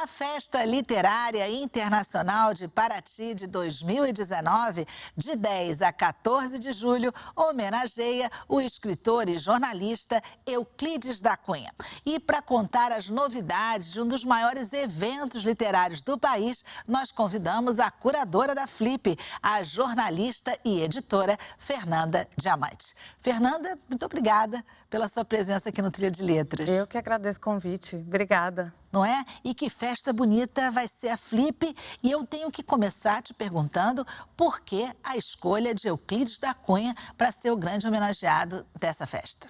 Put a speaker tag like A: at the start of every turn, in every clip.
A: A Festa Literária Internacional de Paraty de 2019, de 10 a 14 de julho, homenageia o escritor e jornalista Euclides da Cunha. E para contar as novidades de um dos maiores eventos literários do país, nós convidamos a curadora da Flip, a jornalista e editora Fernanda Diamante. Fernanda, muito obrigada pela sua presença aqui no Trilha de Letras.
B: Eu que agradeço o convite. Obrigada.
A: Não é? E que festa bonita vai ser a Flip. E eu tenho que começar te perguntando por que a escolha de Euclides da Cunha para ser o grande homenageado dessa festa.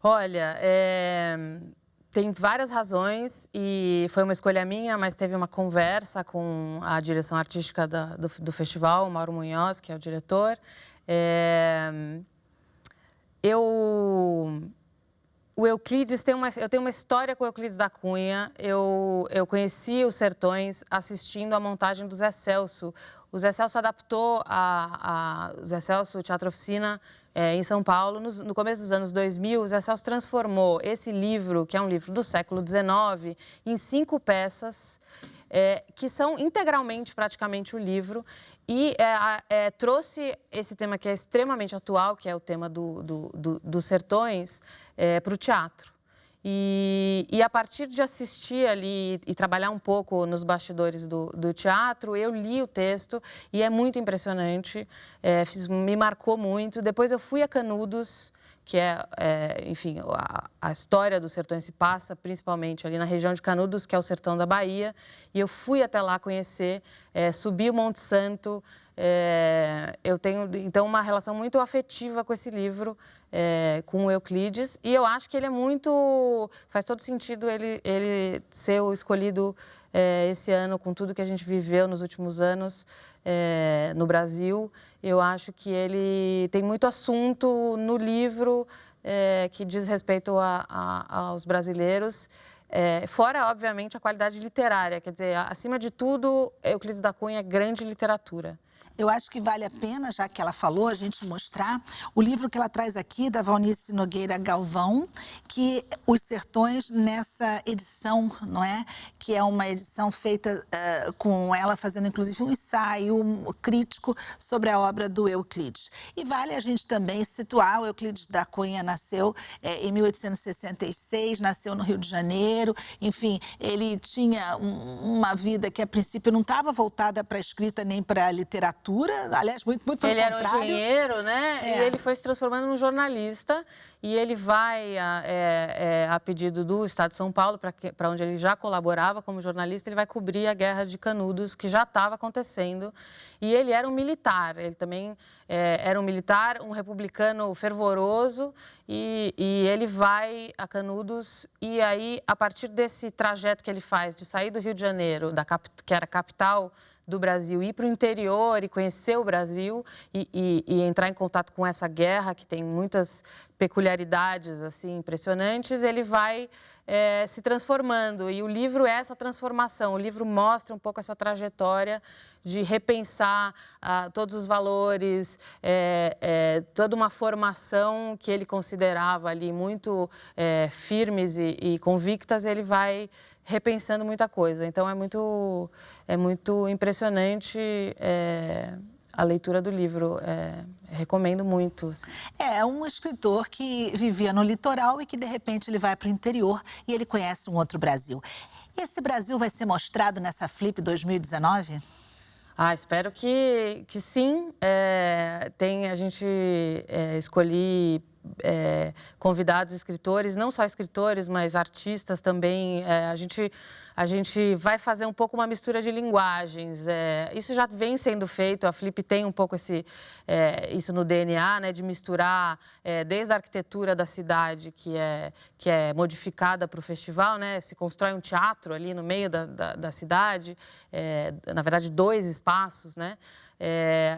B: Olha, tem várias razões e foi uma escolha minha, mas teve uma conversa com a direção artística do festival, o Mauro Munhoz, que é o diretor. O Euclides eu tenho uma história com o Euclides da Cunha. Eu conheci os Sertões assistindo a montagem do Zé Celso. O Zé Celso adaptou o Zé Celso Teatro Oficina em São Paulo. No começo dos anos 2000, o Zé Celso transformou esse livro, que é um livro do século XIX, em 5 peças, que são integralmente, praticamente, o livro, e trouxe esse tema que é extremamente atual, que é o tema dos sertões, para o teatro. E a partir de assistir ali e trabalhar um pouco nos bastidores do teatro, eu li o texto e é muito impressionante, me marcou muito. Depois eu fui a Canudos, que enfim, a história dos sertões se passa principalmente ali na região de Canudos, que é o sertão da Bahia, e eu fui até lá conhecer, subi o Monte Santo. Eu tenho, então, uma relação muito afetiva com esse livro, com o Euclides, e eu acho que ele faz todo sentido ele ser o escolhido esse ano, com tudo que a gente viveu nos últimos anos no Brasil. Eu acho que ele tem muito assunto no livro que diz respeito aos brasileiros, fora, obviamente, a qualidade literária. Quer dizer, acima de tudo, Euclides da Cunha é grande literatura.
A: Eu acho que vale a pena, já que ela falou, a gente mostrar o livro que ela traz aqui, da Valnice Nogueira Galvão, que Os Sertões, nessa edição, não é? Que é uma edição feita com ela fazendo, inclusive, um ensaio crítico sobre a obra do Euclides. E vale a gente também situar, o Euclides da Cunha nasceu em 1866, nasceu no Rio de Janeiro, enfim, ele tinha uma vida que, a princípio, não estava voltada para a escrita nem para a literatura. Aliás, muito pelo contrário.
B: Ele era um engenheiro, né? E ele foi se transformando num jornalista. E ele vai, a pedido do Estado de São Paulo, para onde ele já colaborava como jornalista, ele vai cobrir a Guerra de Canudos, que já estava acontecendo. E ele era um militar, ele também era um militar, um republicano fervoroso. E ele vai a Canudos, e aí, a partir desse trajeto que ele faz, de sair do Rio de Janeiro, que era a capital do Brasil, ir para o interior e conhecer o Brasil e entrar em contato com essa guerra, que tem muitas peculiaridades assim impressionantes, ele vai se transformando. E o livro é essa transformação. O livro mostra um pouco essa trajetória de repensar todos os valores, toda uma formação que ele considerava ali muito firmes e convictas. Ele vai repensando muita coisa. Então, é muito impressionante a leitura do livro. Recomendo muito.
A: É um escritor que vivia no litoral e que, de repente, ele vai para o interior e ele conhece um outro Brasil. Esse Brasil vai ser mostrado nessa Flip 2019?
B: Espero que sim. A gente escolhi convidados escritores, não só escritores, mas artistas também. A gente vai fazer um pouco uma mistura de linguagens. Isso já vem sendo feito, a Flip tem um pouco isso no DNA, né, de misturar desde a arquitetura da cidade, que é modificada para o festival, né, se constrói um teatro ali no meio da cidade, na verdade 2 espaços, né.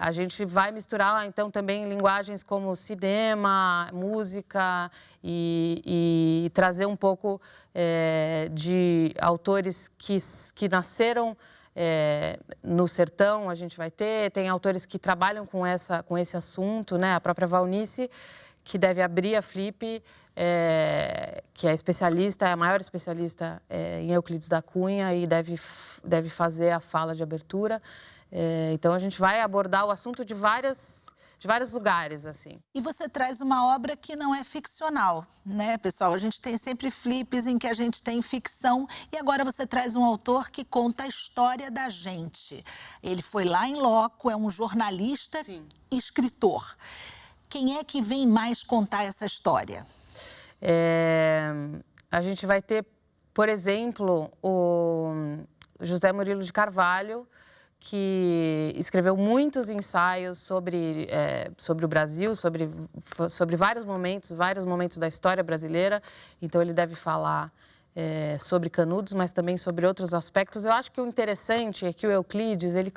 B: A gente vai misturar, então, também linguagens como cinema, música e trazer um pouco de autores que nasceram no sertão. A gente vai tem autores que trabalham com esse assunto, né? A própria Valnice, que deve abrir a Flip, que é especialista, é a maior especialista em Euclides da Cunha e deve fazer a fala de abertura. Então, a gente vai abordar o assunto de vários lugares, assim.
A: E você traz uma obra que não é ficcional, né, pessoal? A gente tem sempre flips em que a gente tem ficção e agora você traz um autor que conta a história da gente. Ele foi lá em loco, é um jornalista e escritor. Quem é que vem mais contar essa história?
B: A gente vai ter, por exemplo, o José Murilo de Carvalho, que escreveu muitos ensaios sobre o Brasil, sobre vários momentos da história brasileira. Então, ele deve falar sobre Canudos, mas também sobre outros aspectos. Eu acho que o interessante é que o Euclides, ele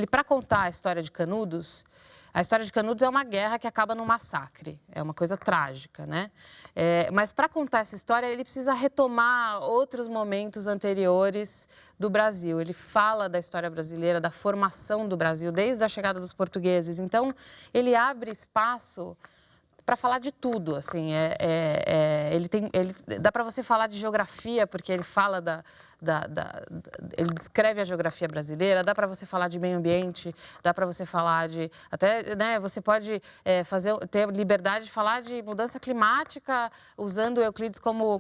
B: para contar a história de Canudos, a história de Canudos é uma guerra que acaba num massacre, é uma coisa trágica, né? Mas para contar essa história, ele precisa retomar outros momentos anteriores do Brasil. Ele fala da história brasileira, da formação do Brasil, desde a chegada dos portugueses. Então, ele abre espaço para falar de tudo, assim, dá para você falar de geografia, porque ele fala ele descreve a geografia brasileira, dá para você falar de meio ambiente, dá para você falar de, até, né, você pode ter liberdade de falar de mudança climática usando o Euclides como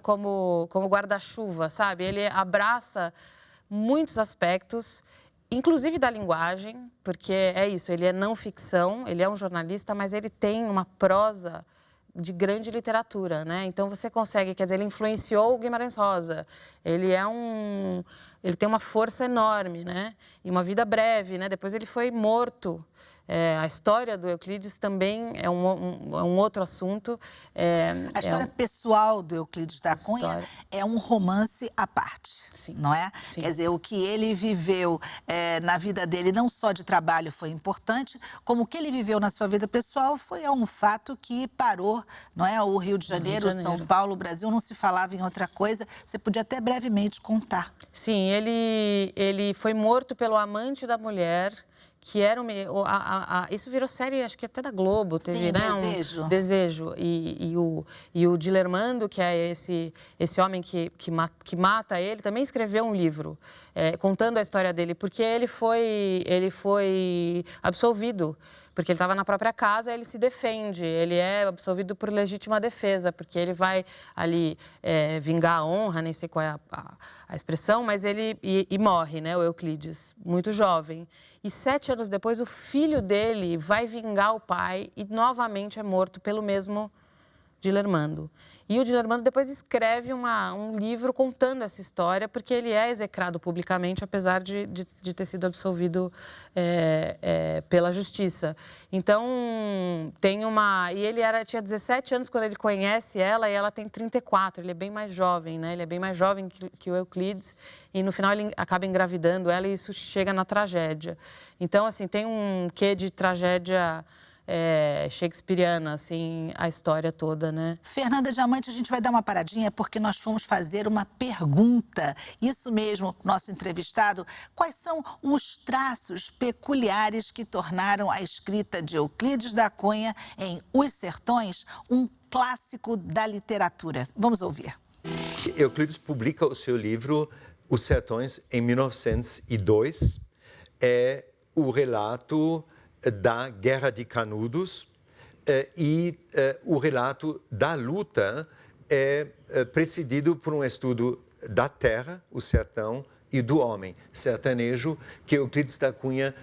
B: guarda-chuva, sabe? Ele abraça muitos aspectos, inclusive da linguagem, porque é isso, ele é não ficção, ele é um jornalista, mas ele tem uma prosa de grande literatura, né? Então você consegue, quer dizer, ele influenciou o Guimarães Rosa, ele tem uma força enorme, né? E uma vida breve, né? Depois ele foi morto. A história do Euclides também é um outro assunto.
A: A história pessoal do Euclides da Cunha é um romance à parte, não é?
B: Sim.
A: Quer dizer, o que ele viveu na vida dele, não só de trabalho foi importante, como o que ele viveu na sua vida pessoal foi um fato que parou, não é? O Rio de Janeiro, São Paulo, o Brasil, não se falava em outra coisa. Você podia até brevemente contar.
B: Sim, ele foi morto pelo amante da mulher, que era isso virou série, acho que até da Globo, teve,
A: sim,
B: né?
A: Desejo.
B: E o Dilermando, que é esse homem que mata ele, também escreveu um livro contando a história dele, porque ele foi absolvido, porque ele estava na própria casa, ele se defende, ele é absolvido por legítima defesa, porque ele vai ali vingar a honra, nem sei qual é a expressão, mas ele morre, né, o Euclides, muito jovem. E 7 anos depois, o filho dele vai vingar o pai e novamente é morto pelo mesmo Dilermando. E o Dilermando depois escreve um livro contando essa história, porque ele é execrado publicamente, apesar de ter sido absolvido pela justiça. Então, E ele tinha 17 anos quando ele conhece ela, e ela tem 34. Ele é bem mais jovem, né? Ele é bem mais jovem que o Euclides. E, no final, ele acaba engravidando ela e isso chega na tragédia. Então, assim, tem um quê de tragédia shakespeariana, assim, a história toda, né?
A: Fernanda Diamante, a gente vai dar uma paradinha porque nós fomos fazer uma pergunta. Isso mesmo, nosso entrevistado. Quais são os traços peculiares que tornaram a escrita de Euclides da Cunha em Os Sertões um clássico da literatura? Vamos ouvir.
C: Euclides publica o seu livro Os Sertões em 1902. É o relato da Guerra de Canudos e o relato da luta é precedido por um estudo da terra, o sertão, e do homem, sertanejo, que Euclides da Cunha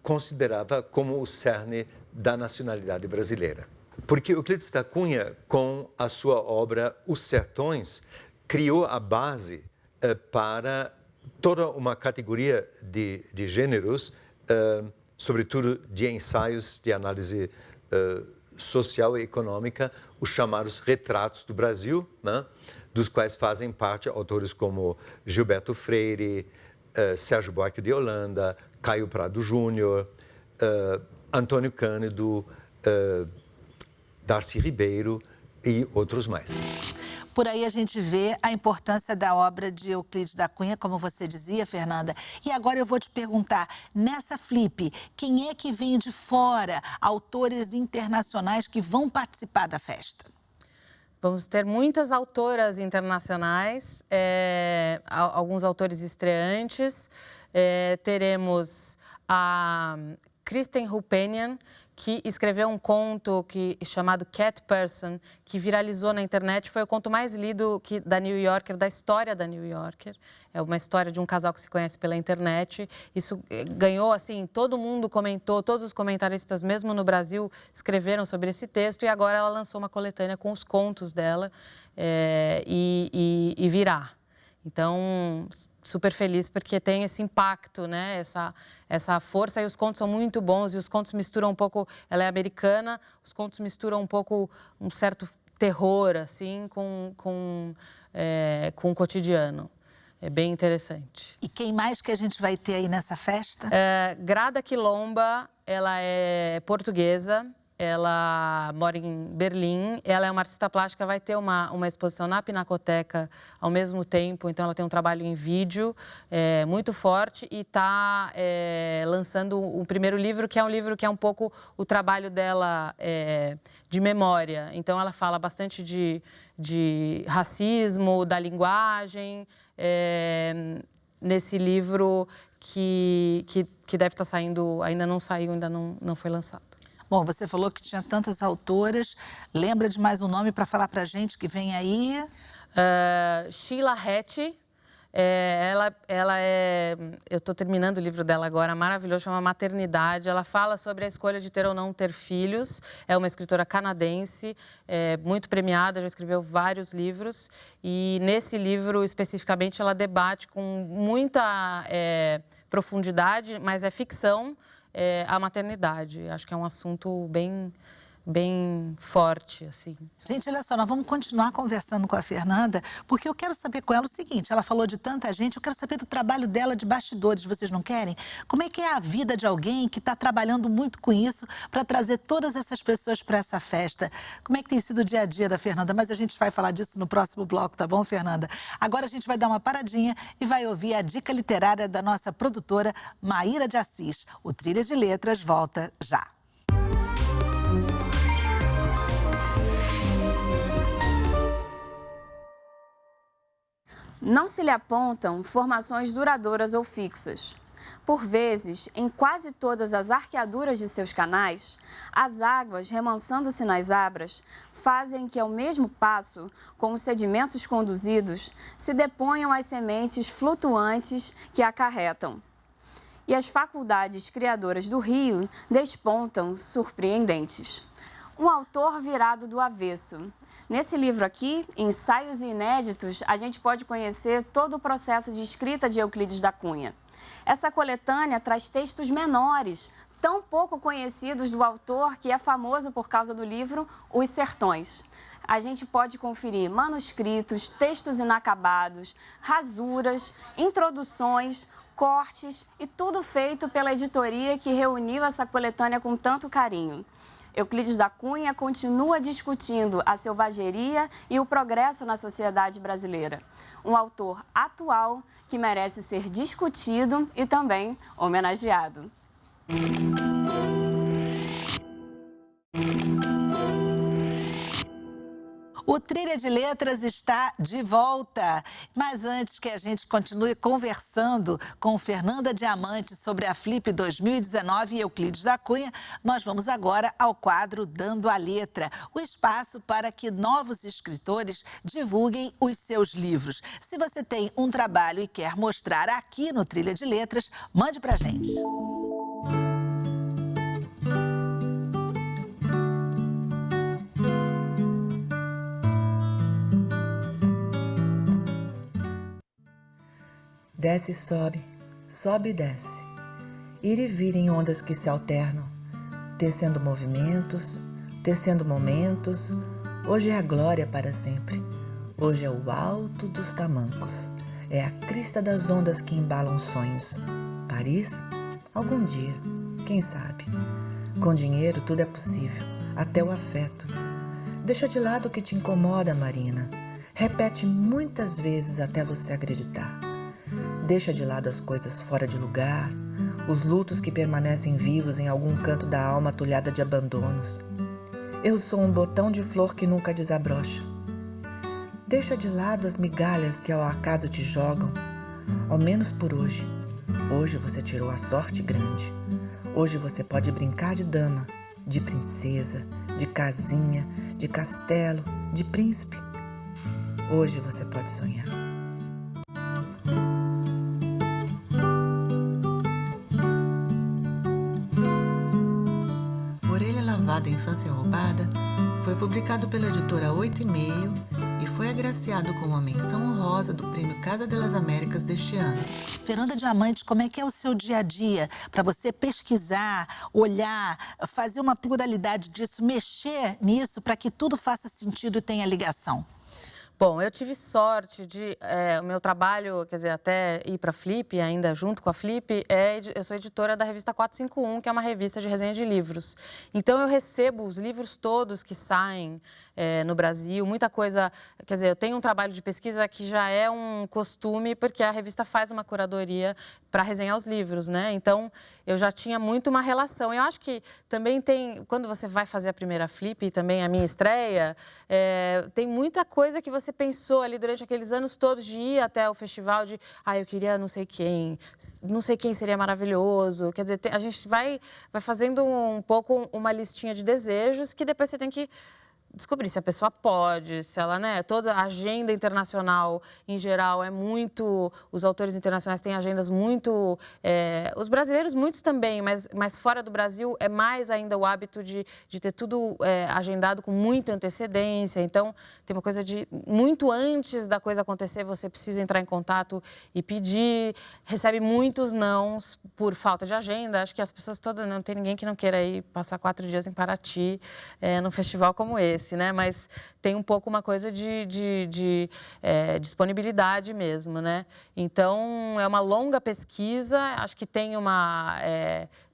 C: considerava como o cerne da nacionalidade brasileira. Porque Euclides da Cunha, com a sua obra Os Sertões, criou a base para toda uma categoria de gêneros, sobretudo de ensaios de análise social e econômica, os chamados retratos do Brasil, né? Dos quais fazem parte autores como Gilberto Freire, Sérgio Buarque de Holanda, Caio Prado Júnior, Antônio Cândido, Darcy Ribeiro e outros mais.
A: por aí a gente vê a importância da obra de Euclides da Cunha, como você dizia, Fernanda. E agora eu vou te perguntar, nessa Flip, quem é que vem de fora, autores internacionais que vão participar da festa?
B: Vamos ter muitas autoras internacionais, alguns autores estreantes. Teremos a Kristen Roupenian, que escreveu um conto chamado Cat Person, que viralizou na internet. Foi o conto mais lido da New Yorker, da história da New Yorker. É uma história de um casal que se conhece pela internet. Isso ganhou, assim, todo mundo comentou, todos os comentaristas, mesmo no Brasil, escreveram sobre esse texto. E agora ela lançou uma coletânea com os contos dela e virá. Então, super feliz porque tem esse impacto, né? Essa força, e os contos são muito bons, e os contos misturam um pouco, ela é americana, os contos misturam um pouco um certo terror, assim, com o cotidiano. É bem interessante.
A: E quem mais que a gente vai ter aí nessa festa?
B: Grada Quilomba, ela é portuguesa, ela mora em Berlim, ela é uma artista plástica, vai ter uma exposição na Pinacoteca ao mesmo tempo, então ela tem um trabalho em vídeo muito forte e está lançando um primeiro livro, que é um pouco o trabalho dela de memória. Então ela fala bastante de racismo, da linguagem, nesse livro que deve estar saindo, ainda não saiu, ainda não foi lançado.
A: Bom, você falou que tinha tantas autoras. Lembra de mais um nome para falar para a gente que vem aí?
B: Sheila Heti. Eu estou terminando o livro dela agora, maravilhoso, chama Maternidade. Ela fala sobre a escolha de ter ou não ter filhos. É uma escritora canadense, muito premiada, já escreveu vários livros. E nesse livro, especificamente, ela debate com muita profundidade, mas é ficção, a maternidade. Acho que é um assunto bem forte, assim.
A: Gente, olha só, nós vamos continuar conversando com a Fernanda, porque eu quero saber com ela o seguinte, ela falou de tanta gente, eu quero saber do trabalho dela de bastidores, vocês não querem? Como é que é a vida de alguém que está trabalhando muito com isso para trazer todas essas pessoas para essa festa? Como é que tem sido o dia a dia da Fernanda? Mas a gente vai falar disso no próximo bloco, tá bom, Fernanda? Agora a gente vai dar uma paradinha e vai ouvir a dica literária da nossa produtora Maíra de Assis. O Trilha de Letras volta já.
D: Não se lhe apontam formações duradouras ou fixas. Por vezes, em quase todas as arqueaduras de seus canais, as águas, remansando-se nas abras, fazem que, ao mesmo passo, com os sedimentos conduzidos, se deponham as sementes flutuantes que acarretam. E as faculdades criadoras do rio despontam surpreendentes. Um autor virado do avesso. Nesse livro aqui, Ensaios Inéditos, a gente pode conhecer todo o processo de escrita de Euclides da Cunha. Essa coletânea traz textos menores, tão pouco conhecidos do autor, que é famoso por causa do livro Os Sertões. A gente pode conferir manuscritos, textos inacabados, rasuras, introduções, cortes e tudo feito pela editoria que reuniu essa coletânea com tanto carinho. Euclides da Cunha continua discutindo a selvageria e o progresso na sociedade brasileira. Um autor atual que merece ser discutido e também homenageado.
A: O Trilha de Letras está de volta, mas antes que a gente continue conversando com Fernanda Diamante sobre a Flip 2019 e Euclides da Cunha, nós vamos agora ao quadro Dando a Letra, o espaço para que novos escritores divulguem os seus livros. Se você tem um trabalho e quer mostrar aqui no Trilha de Letras, mande pra gente.
E: Desce e sobe, sobe e desce. Ir e vir em ondas que se alternam, tecendo movimentos, tecendo momentos. Hoje é a glória para sempre. Hoje é o alto dos tamancos. É a crista das ondas que embalam sonhos. Paris? Algum dia, quem sabe. Com dinheiro tudo é possível, até o afeto. Deixa de lado o que te incomoda, Marina. Repete muitas vezes até você acreditar. Deixa de lado as coisas fora de lugar, os lutos que permanecem vivos em algum canto da alma atulhada de abandonos. Eu sou um botão de flor que nunca desabrocha. Deixa de lado as migalhas que ao acaso te jogam, ao menos por hoje. Hoje você tirou a sorte grande. Hoje você pode brincar de dama, de princesa, de casinha, de castelo, de príncipe. Hoje você pode sonhar. Orelha Lavada, Infância Roubada foi publicado pela editora 8,5 e foi agraciado com uma menção honrosa do Prêmio Casa das Américas deste ano.
A: Fernanda Diamante, como é que é o seu dia a dia para você pesquisar, olhar, fazer uma pluralidade disso, mexer nisso para que tudo faça sentido e tenha ligação?
B: Bom, eu tive sorte de... o meu trabalho, quer dizer, até ir para a Flip, ainda junto com a Flip, eu sou editora da revista 451, que é uma revista de resenha de livros. Então, eu recebo os livros todos que saem no Brasil, muita coisa... Quer dizer, eu tenho um trabalho de pesquisa que já é um costume, porque a revista faz uma curadoria para resenhar os livros, né? Então, eu já tinha muito uma relação. Eu acho que também tem... Quando você vai fazer a primeira Flip, e também a minha estreia, tem muita coisa que você pensou ali durante aqueles anos todos de ir até o festival, de eu queria não sei quem seria maravilhoso. Quer dizer, a gente vai fazendo um pouco uma listinha de desejos que depois você tem que descobrir se a pessoa pode, se ela, né? Toda a agenda internacional, em geral, é muito... Os autores internacionais têm agendas muito... os brasileiros, muitos também, mas fora do Brasil, é mais ainda o hábito de ter tudo agendado com muita antecedência. Então, tem uma coisa de... Muito antes da coisa acontecer, você precisa entrar em contato e pedir. Recebe muitos nãos por falta de agenda. Acho que as pessoas todas... Não tem ninguém que não queira ir passar 4 dias em Paraty, num festival como esse. Né? Mas tem um pouco uma coisa de disponibilidade mesmo, né? Então, é uma longa pesquisa, acho que tem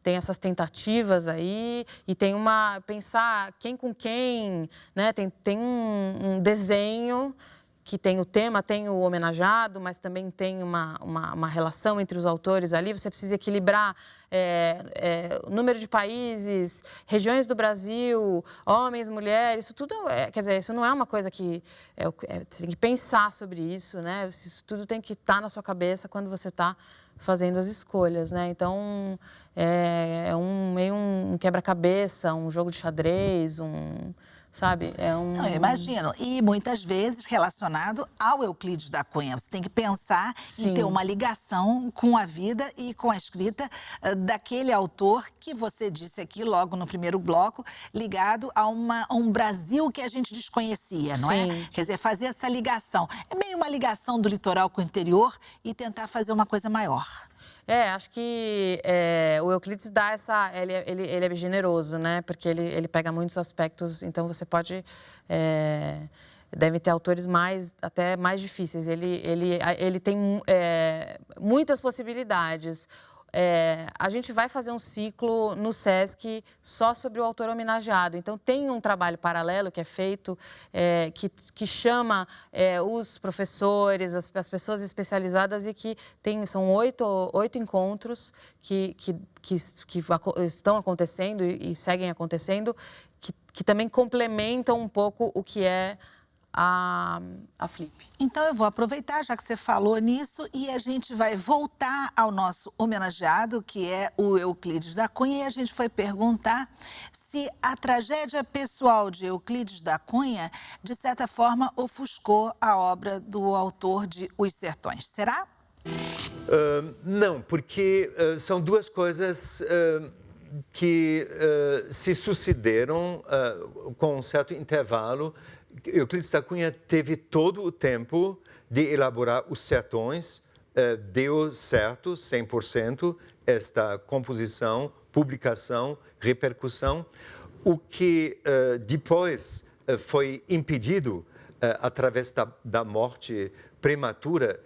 B: tem essas tentativas aí e tem pensar quem com quem, né? Tem um desenho que tem o tema, tem o homenageado, mas também tem uma relação entre os autores ali. Você precisa equilibrar o número de países, regiões do Brasil, homens, mulheres, isso tudo, quer dizer, isso não é uma coisa que... você tem que pensar sobre isso, né? Isso tudo tem que estar na sua cabeça quando você está fazendo as escolhas, né? Então, meio um quebra-cabeça, um jogo de xadrez, sabe?
A: Não, eu imagino. E muitas vezes relacionado ao Euclides da Cunha. Você tem que pensar em ter uma ligação com a vida e com a escrita daquele autor que você disse aqui logo no primeiro bloco, ligado a um Brasil que a gente desconhecia, não é? Quer dizer, fazer essa ligação. É meio uma ligação do litoral com o interior e tentar fazer uma coisa maior.
B: Acho que o Euclides dá essa... Ele é generoso, né? Porque ele pega muitos aspectos, então você pode... deve ter autores até mais difíceis. Ele tem muitas possibilidades. A gente vai fazer um ciclo no SESC só sobre o autor homenageado. Então, tem um trabalho paralelo que é feito, que chama os professores, as pessoas especializadas, e que são 8 encontros que estão acontecendo e seguem acontecendo, que também complementam um pouco o que é a Flip.
A: Então, eu vou aproveitar, já que você falou nisso, e a gente vai voltar ao nosso homenageado, que é o Euclides da Cunha, e a gente foi perguntar se a tragédia pessoal de Euclides da Cunha, de certa forma, ofuscou a obra do autor de Os Sertões. Será?
C: Não, porque são duas coisas que se sucederam com um certo intervalo. Euclides da Cunha teve todo o tempo de elaborar Os Sertões, deu certo, 100%, esta composição, publicação, repercussão. O que depois foi impedido através da morte prematura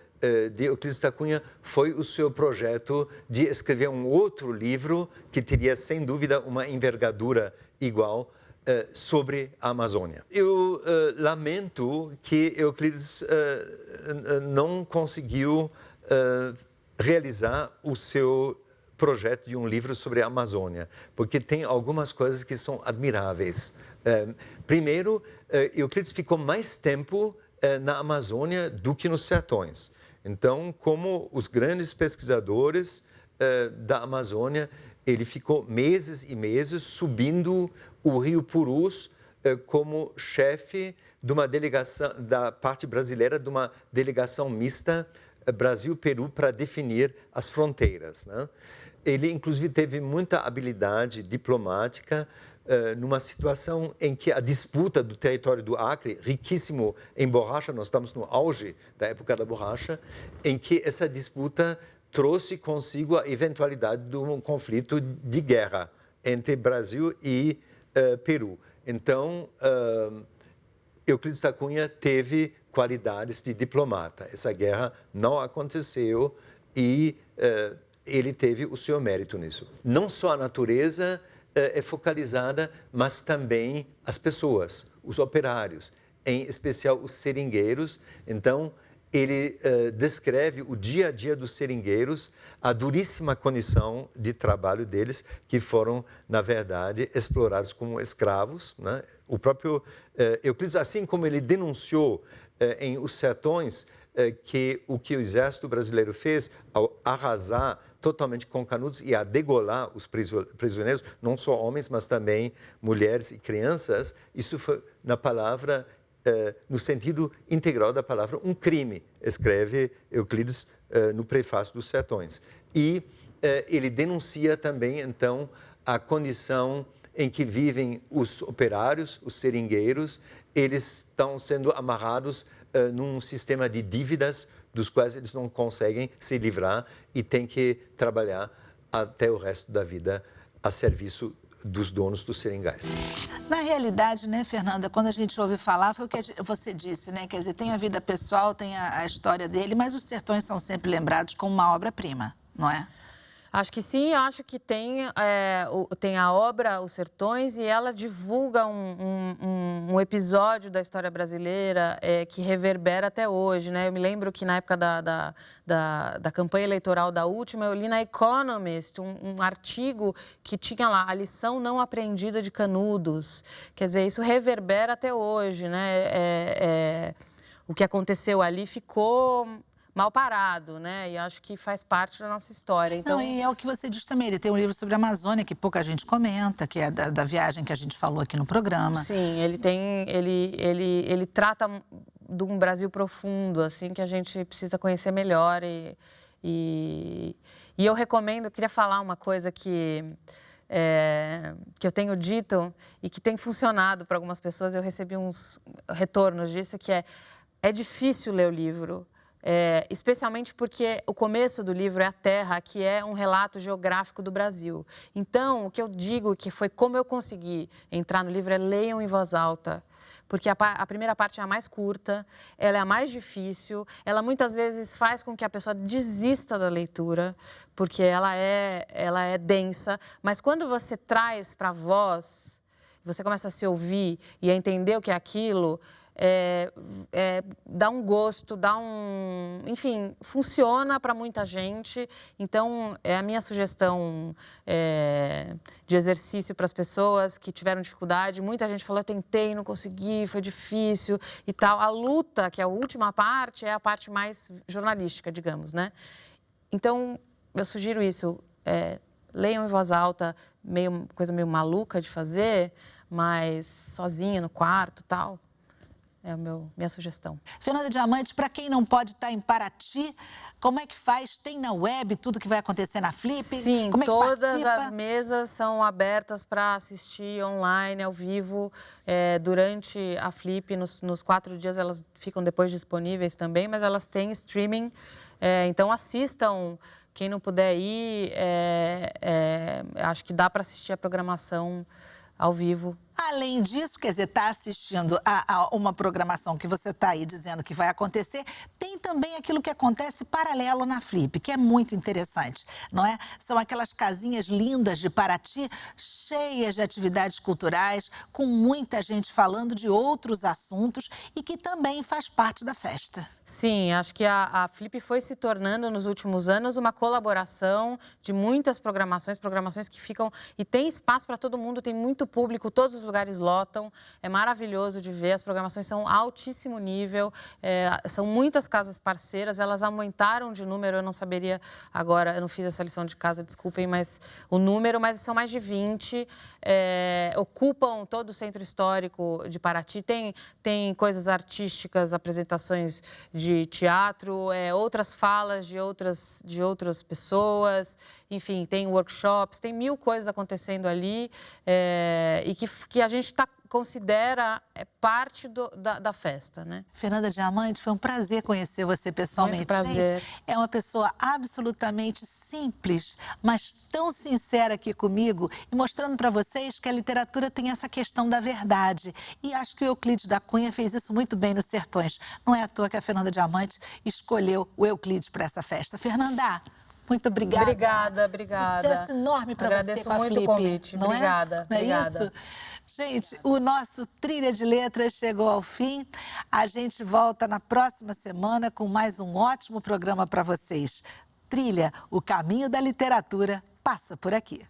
C: de Euclides da Cunha foi o seu projeto de escrever um outro livro que teria, sem dúvida, uma envergadura igual sobre a Amazônia. Eu lamento que Euclides não conseguiu realizar o seu projeto de um livro sobre a Amazônia, porque tem algumas coisas que são admiráveis. Primeiro, Euclides ficou mais tempo na Amazônia do que nos sertões. Então, como os grandes pesquisadores da Amazônia, ele ficou meses e meses subindo o Rio Purus como chefe de uma delegação, da parte brasileira, de uma delegação mista Brasil-Peru para definir as fronteiras, né? Ele, inclusive, teve muita habilidade diplomática numa situação em que a disputa do território do Acre, riquíssimo em borracha, nós estamos no auge da época da borracha, em que essa disputa trouxe consigo a eventualidade de um conflito de guerra entre Brasil e Peru. Então, Euclides da Cunha teve qualidades de diplomata. Essa guerra não aconteceu e ele teve o seu mérito nisso. Não só a natureza é focalizada, mas também as pessoas, os operários, em especial os seringueiros. Então, ele descreve o dia a dia dos seringueiros, a duríssima condição de trabalho deles, que foram, na verdade, explorados como escravos, né? O próprio Euclides, assim como ele denunciou em Os Sertões que o exército brasileiro fez ao arrasar totalmente com Canudos e a degolar os prisioneiros, não só homens, mas também mulheres e crianças, isso foi, na palavra, no sentido integral da palavra, um crime, escreve Euclides no prefácio dos Sertões. E ele denuncia também, então, a condição em que vivem os operários, os seringueiros, eles estão sendo amarrados num sistema de dívidas dos quais eles não conseguem se livrar e têm que trabalhar até o resto da vida a serviço dos donos dos seringais.
A: Na realidade, né, Fernanda, quando a gente ouve falar, foi o que você disse, né? Quer dizer, tem a vida pessoal, tem a história dele, mas os sertões são sempre lembrados como uma obra-prima, não é?
B: Acho que sim, acho que tem a obra Os Sertões e ela divulga um episódio da história brasileira que reverbera até hoje, né? Eu me lembro que na época da campanha eleitoral da última, eu li na Economist um artigo que tinha lá a lição não aprendida de Canudos. Quer dizer, isso reverbera até hoje, né? O que aconteceu ali ficou mal parado, né? E acho que faz parte da nossa história. Então...
A: Não, e é o que você diz também, ele tem um livro sobre a Amazônia que pouca gente comenta, que é da viagem que a gente falou aqui no programa.
B: Sim, ele trata de um Brasil profundo, assim, que a gente precisa conhecer melhor e eu recomendo, eu queria falar uma coisa que eu tenho dito e que tem funcionado para algumas pessoas, eu recebi uns retornos disso, que é difícil ler o livro. Especialmente porque o começo do livro é a Terra, que é um relato geográfico do Brasil. Então, o que eu digo, que foi como eu consegui entrar no livro, é leiam em voz alta. Porque a primeira parte é a mais curta, ela é a mais difícil, ela muitas vezes faz com que a pessoa desista da leitura, porque ela é densa. Mas quando você traz para a voz, você começa a se ouvir e a entender o que é aquilo, dá um gosto, enfim, funciona para muita gente. Então, a minha sugestão de exercício para as pessoas que tiveram dificuldade. Muita gente falou, eu tentei, não consegui, foi difícil e tal. A luta, que é a última parte, é a parte mais jornalística, digamos, né? Então, eu sugiro isso. Leiam em voz alta, coisa meio maluca de fazer, mas sozinha no quarto e tal. É a minha sugestão.
A: Fernanda Diamante, para quem não pode estar em Paraty, como é que faz? Tem na web tudo que vai acontecer na Flip?
B: Sim,
A: como é que
B: todas
A: participa?
B: as mesas são abertas para assistir online, ao vivo, durante a Flip. Nos 4 dias elas ficam depois disponíveis também, mas elas têm streaming. Então assistam. Quem não puder ir, acho que dá para assistir a programação ao vivo.
A: Além disso, quer dizer, está assistindo a uma programação que você está aí dizendo que vai acontecer, tem também aquilo que acontece paralelo na Flip, que é muito interessante, não é? São aquelas casinhas lindas de Paraty, cheias de atividades culturais, com muita gente falando de outros assuntos e que também faz parte da festa.
B: Sim, acho que a Flip foi se tornando nos últimos anos uma colaboração de muitas programações que ficam e tem espaço para todo mundo, tem muito público, todos os lugares lotam, é maravilhoso de ver, as programações são altíssimo nível, são muitas casas parceiras, elas aumentaram de número, eu não saberia agora, eu não fiz essa lição de casa, desculpem, mas o número, mas são mais de 20, ocupam todo o centro histórico de Paraty, tem coisas artísticas, apresentações de teatro, outras falas de outras pessoas, enfim, tem workshops, tem 1000 coisas acontecendo ali e que a gente considera parte da festa, né?
A: Fernanda Diamante, foi um prazer conhecer você pessoalmente.
B: Muito prazer.
A: Gente, é uma pessoa absolutamente simples, mas tão sincera aqui comigo e mostrando para vocês que a literatura tem essa questão da verdade. E acho que o Euclides da Cunha fez isso muito bem nos Sertões. Não é à toa que a Fernanda Diamante escolheu o Euclides para essa festa. Fernanda, muito obrigada.
B: Obrigada.
A: Sucesso enorme para você
B: Agradeço
A: com a
B: muito
A: Flip,
B: o convite.
A: não
B: Obrigada.
A: Não é
B: Obrigada.
A: isso? Gente, o nosso Trilha de Letras chegou ao fim. A gente volta na próxima semana com mais um ótimo programa para vocês. Trilha, o caminho da literatura passa por aqui.